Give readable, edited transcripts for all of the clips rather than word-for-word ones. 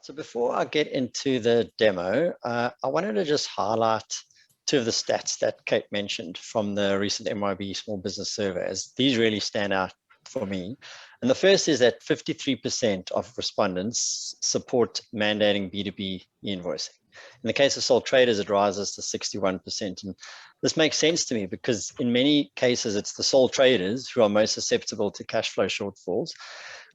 So before I get into the demo, I wanted to just highlight two of the stats that Kate mentioned from the recent MYOB small business survey, as these really stand out for me. And the first is that 53% of respondents support mandating B2B e-invoicing. In the case of sole traders, it rises to 61%. And this makes sense to me because in many cases, it's the sole traders who are most susceptible to cash flow shortfalls.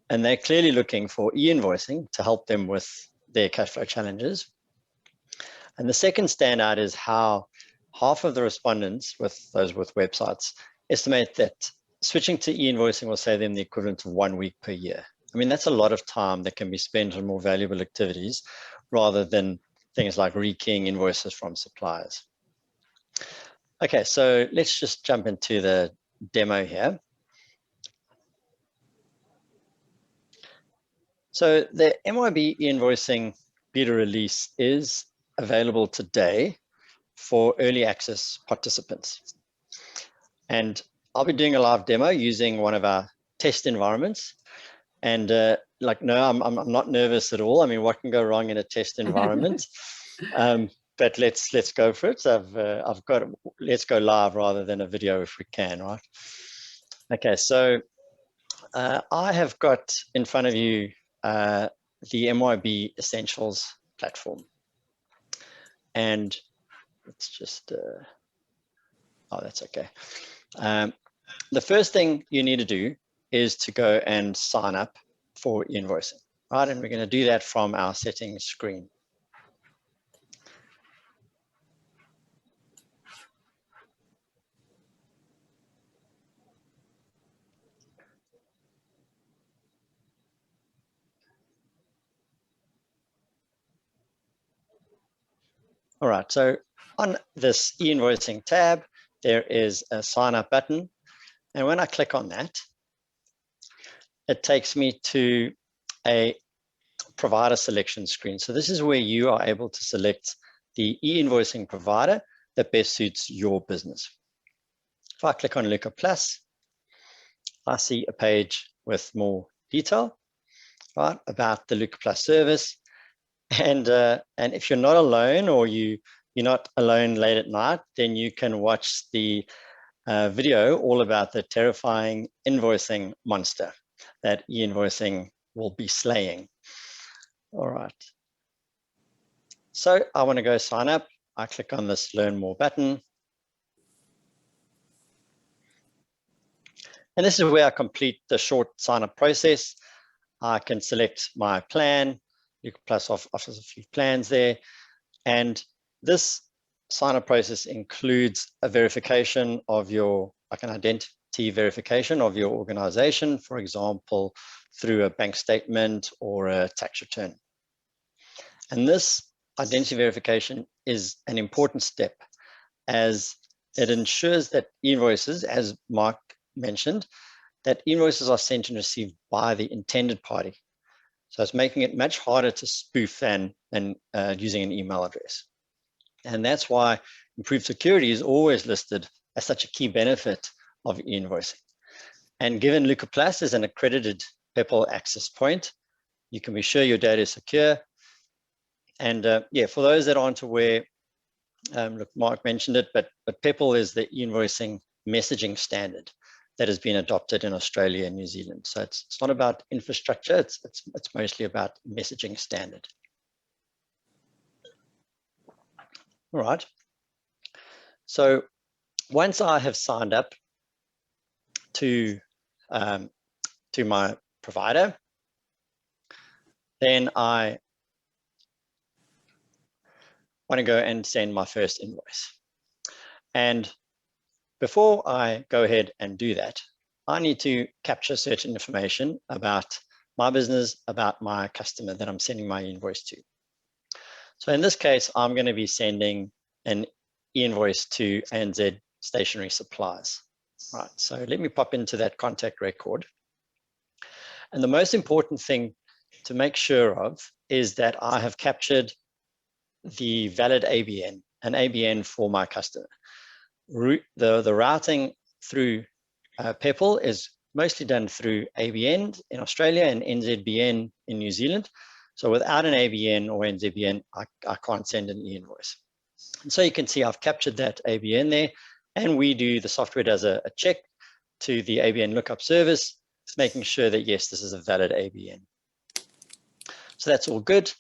And they're clearly looking for e-invoicing to help them with their cash flow challenges. And the second standout is how half of the respondents, with those with websites, estimate that switching to e-invoicing will save them the equivalent of 1 week per year. I mean, that's a lot of time that can be spent on more valuable activities rather than things like rekeying invoices from suppliers. Okay, so let's just jump into the demo here. So the MYOB e-invoicing beta release is available today for early access participants. And I'll be doing a live demo using one of our test environments. And no, I'm not nervous at all. I mean, what can go wrong in a test environment? But let's go for it. Let's go live rather than a video if we can, right? Okay, so I have got in front of you the MYOB Essentials platform. And let's just, oh, that's okay. The first thing you need to do is to go and sign up for e-invoicing, right? And we're going to do that from our settings screen. All right, so on this e-invoicing tab, there is a sign up button. And when I click on that, it takes me to a provider selection screen. So this is where you are able to select the e-invoicing provider that best suits your business. If I click on Lucaplus, I see a page with more detail, right, about the Lucaplus service. And if you're not alone or you're not alone late at night, then you can watch the video all about the terrifying invoicing monster that e-invoicing will be slaying. All right. So I want to go sign up. I click on this Learn More button. And this is where I complete the short sign up process. I can select my plan. Lucaplus offers a few plans there. And this sign-up process includes a verification of your, like an identity verification of your organization, for example, through a bank statement or a tax return. And this identity verification is an important step as it ensures that invoices, as Mark mentioned, that invoices are sent and received by the intended party. So it's making it much harder to spoof than using an email address. And that's why improved security is always listed as such a key benefit of e-invoicing. And given Lucaplus is an accredited PEPL access point, you can be sure your data is secure. And yeah, for those that aren't aware, look, Mark mentioned it, but PEPL is the e-invoicing messaging standard that has been adopted in Australia and New Zealand. So it's not about infrastructure, it's mostly about messaging standard. All right. So once I have signed up to my provider, then I want to go and send my first invoice. And before I go ahead and do that, I need to capture certain information about my business, about my customer that I'm sending my invoice to. So in this case, I'm going to be sending an e-invoice to ANZ Stationery Supplies. Right, so let me pop into that contact record. And the most important thing to make sure of is that I have captured the valid ABN, an ABN for my customer. The routing through PEPL is mostly done through ABN in Australia and NZBN in New Zealand. So without an ABN or NZBN, I can't send an e-invoice. And so you can see I've captured that ABN there, and the software does a check to the ABN lookup service, making sure that yes, this is a valid ABN. So that's all good.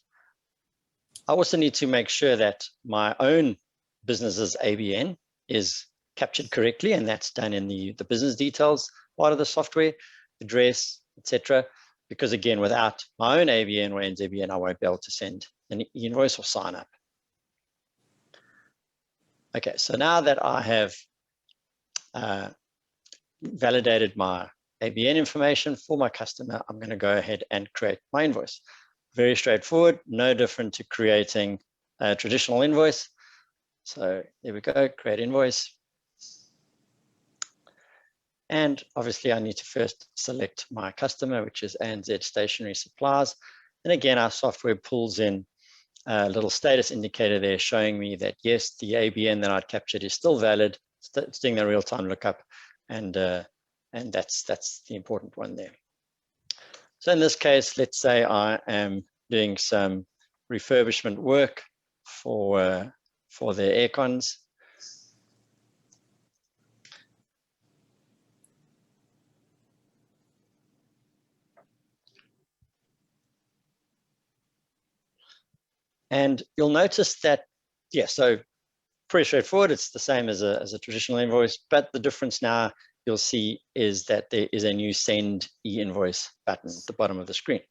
I also need to make sure that my own business's ABN is captured correctly, and that's done in the business details part of the software, address, etc. Because again, without my own ABN or NZBN, I won't be able to send an e-invoice or sign up. Okay, so now that I have validated my ABN information for my customer, I'm going to go ahead and create my invoice. Very straightforward, no different to creating a traditional invoice. So there we go, create invoice. And obviously I need to first select my customer, which is ANZ Stationery Supplies. And again, our software pulls in a little status indicator there showing me that yes, the ABN that I'd captured is still valid. It's doing the real-time lookup, and that's the important one there. So in this case, let's say I am doing some refurbishment work for their air cons. And you'll notice that, yeah, so pretty straightforward. It's the same as a traditional invoice, but the difference now you'll see is that there is a new send e-invoice button at the bottom of the screen.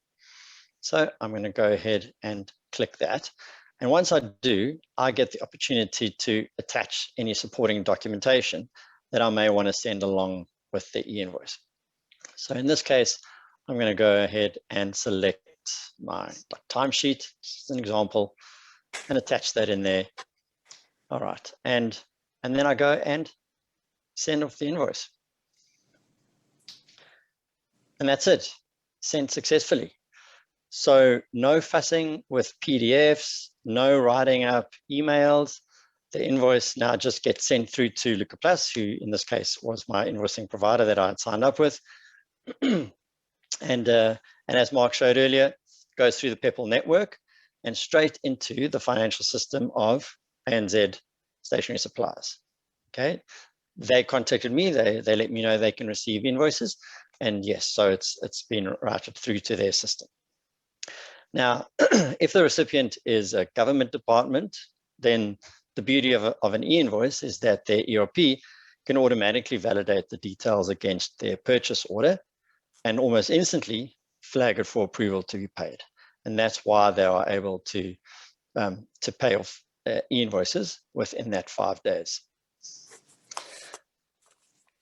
So I'm going to go ahead and click that. And once I do, I get the opportunity to attach any supporting documentation that I may want to send along with the e-invoice. So in this case, I'm going to go ahead and select my timesheet, just an example, and attach that in there. All right, and then I go and send off the invoice. And that's it, sent successfully. So no fussing with PDFs, no writing up emails. The invoice now just gets sent through to Lucaplus, who in this case was my invoicing provider that I had signed up with. And as Mark showed earlier, goes through the Peppol network and straight into the financial system of ANZ Stationery Supplies. Okay, they contacted me, they let me know they can receive invoices, and yes, so it's been routed through to their system. Now, if the recipient is a government department, then the beauty of an e-invoice is that their ERP can automatically validate the details against their purchase order and almost instantly flag it for approval to be paid. And that's why they are able to pay off e-invoices within that 5 days.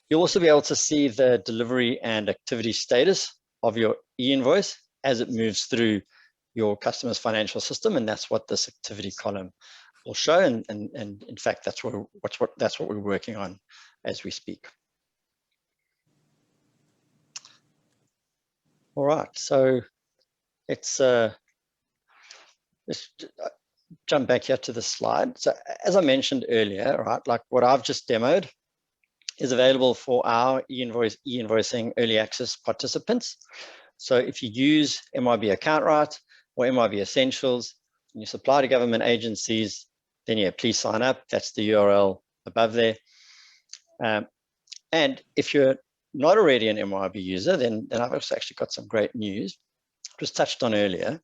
You'll also be able to see the delivery and activity status of your e-invoice as it moves through your customer's financial system, and that's what this activity column will show. And in fact, that's what we're working on as we speak. All right, so let's jump back here to the slide. So as I mentioned earlier, right, like what I've just demoed is available for our e-invoicing early access participants. So if you use MYB Account Right or MYB Essentials and you supply to government agencies, then yeah, please sign up. That's the URL above there. And if you're not already an MYB user, then I've also actually got some great news. It was touched on earlier,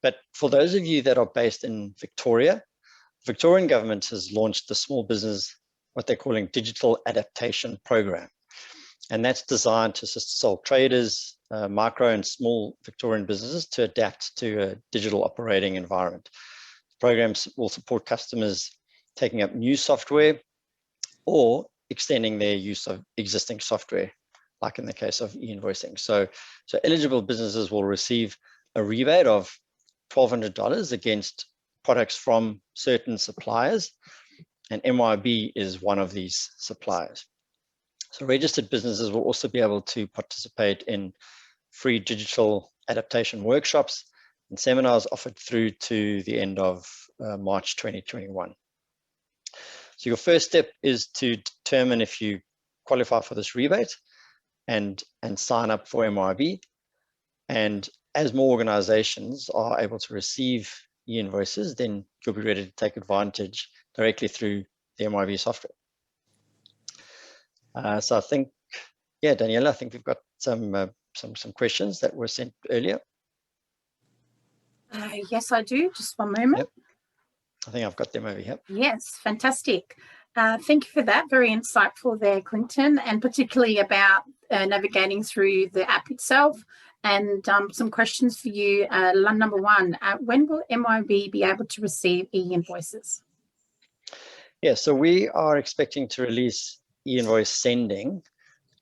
but for those of you that are based in Victoria, the Victorian government has launched the small business, what they're calling digital adaptation program. And that's designed to assist sole traders, micro and small Victorian businesses to adapt to a digital operating environment. Programs will support customers taking up new software or extending their use of existing software, like in the case of e-invoicing. So eligible businesses will receive a rebate of $1,200 against products from certain suppliers, and MYB is one of these suppliers. So registered businesses will also be able to participate in free digital adaptation workshops and seminars offered through to the end of March 2021. So your first step is to determine if you qualify for this rebate and sign up for MYB. And as more organizations are able to receive e-invoices, then you'll be ready to take advantage directly through the MYOB software. So I think, yeah, Daniela, I think we've got some questions that were sent earlier. Yes, I do. Just one moment. Yep. I think I've got them over here. Yes, fantastic. Thank you for that. Very insightful there, Clinton, and particularly about navigating through the app itself. And some questions for you. Number one, when will MYOB be able to receive e-invoices? Yeah, so we are expecting to release e-invoice sending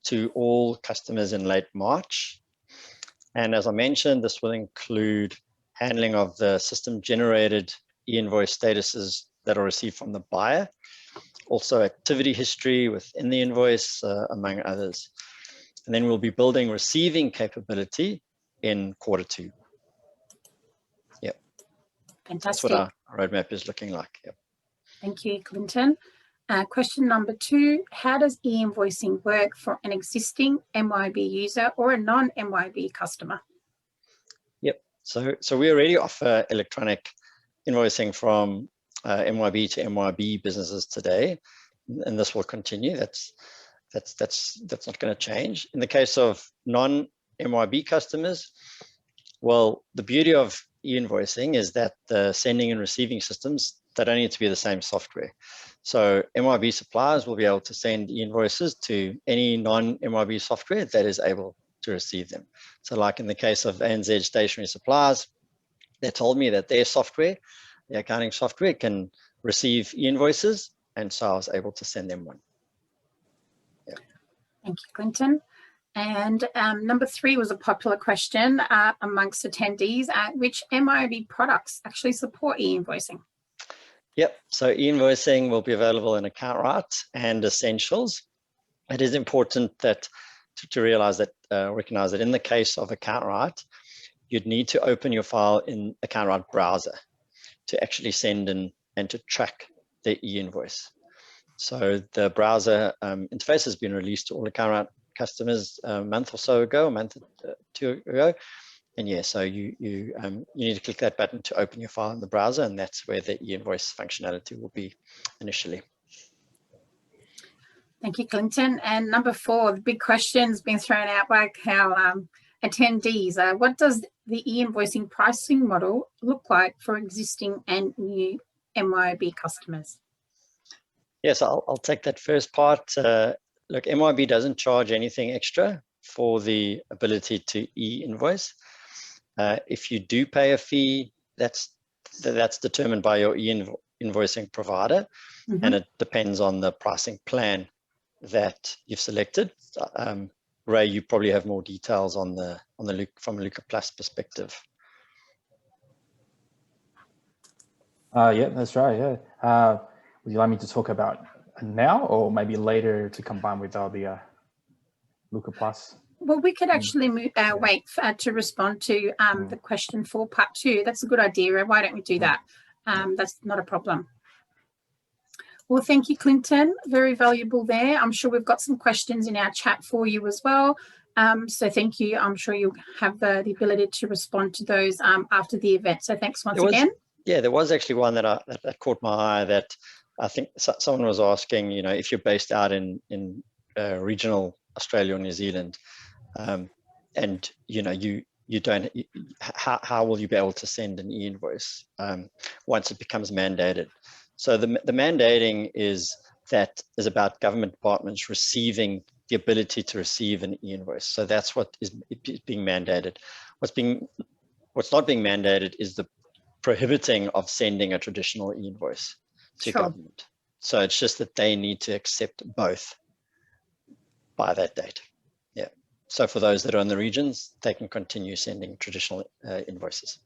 to all customers in late March. And as I mentioned, this will include handling of the system-generated e-invoice statuses that are received from the buyer, also activity history within the invoice, among others. And then we'll be building receiving capability in Q2. Yep. Fantastic. That's what our roadmap is looking like. Yep. Thank you, Clinton. Question number 2, how does e-invoicing work for an existing MYOB user or a non-MYOB customer? Yep. So we already offer electronic invoicing from MYOB to MYOB businesses today, and this will continue. That's not going to change. In the case of non-MYOB customers, well, the beauty of e-invoicing is that the sending and receiving systems, they don't need to be the same software. So MYOB suppliers will be able to send e-invoices to any non-MYOB software that is able to receive them. So like in the case of ANZ Stationery Suppliers, they told me that their software, the accounting software, can receive e-invoices, and so I was able to send them one. Yeah. Thank you, Clinton. And number 3 was a popular question amongst attendees. Which MYOB products actually support e-invoicing? Yep, so e-invoicing will be available in Account Write and Essentials. It is important that to realize that, recognize that in the case of Account Write, you'd need to open your file in Account Write browser to actually send and to track the e-invoice. So the browser interface has been released to all Account Write customers a month or so ago, a month or 2 ago. And yeah, so you need to click that button to open your file in the browser, and that's where the e-invoice functionality will be initially. Thank you, Clinton. And number 4, the big question's been thrown out by our attendees. What does the e-invoicing pricing model look like for existing and new MYOB customers? Yes, I'll take that first part. Look, MYOB doesn't charge anything extra for the ability to e-invoice. If you do pay a fee, that's determined by your e-invoicing provider, and it depends on the pricing plan that you've selected. Ray, you probably have more details on from a Lucaplus perspective. Yeah, that's right. Yeah. Would you like me to talk about now, or maybe later to combine with the Lucaplus? Well, we could actually wait to respond to the question for part 2. That's a good idea. Why don't we do that? That's not a problem. Well, thank you, Clinton. Very valuable there. I'm sure we've got some questions in our chat for you as well. So thank you. I'm sure you'll have the ability to respond to those after the event. So thanks once again. Yeah, there was actually one that caught my eye that I think someone was asking, if you're based out in regional Australia or New Zealand, and you don't, how will you be able to send an e-invoice once it becomes mandated? So the mandating is about government departments receiving the ability to receive an e-invoice. So that's what is being mandated. What's not being mandated is the prohibiting of sending a traditional e-invoice to government. So it's just that they need to accept both by that date. Yeah. So for those that are in the regions, they can continue sending traditional invoices.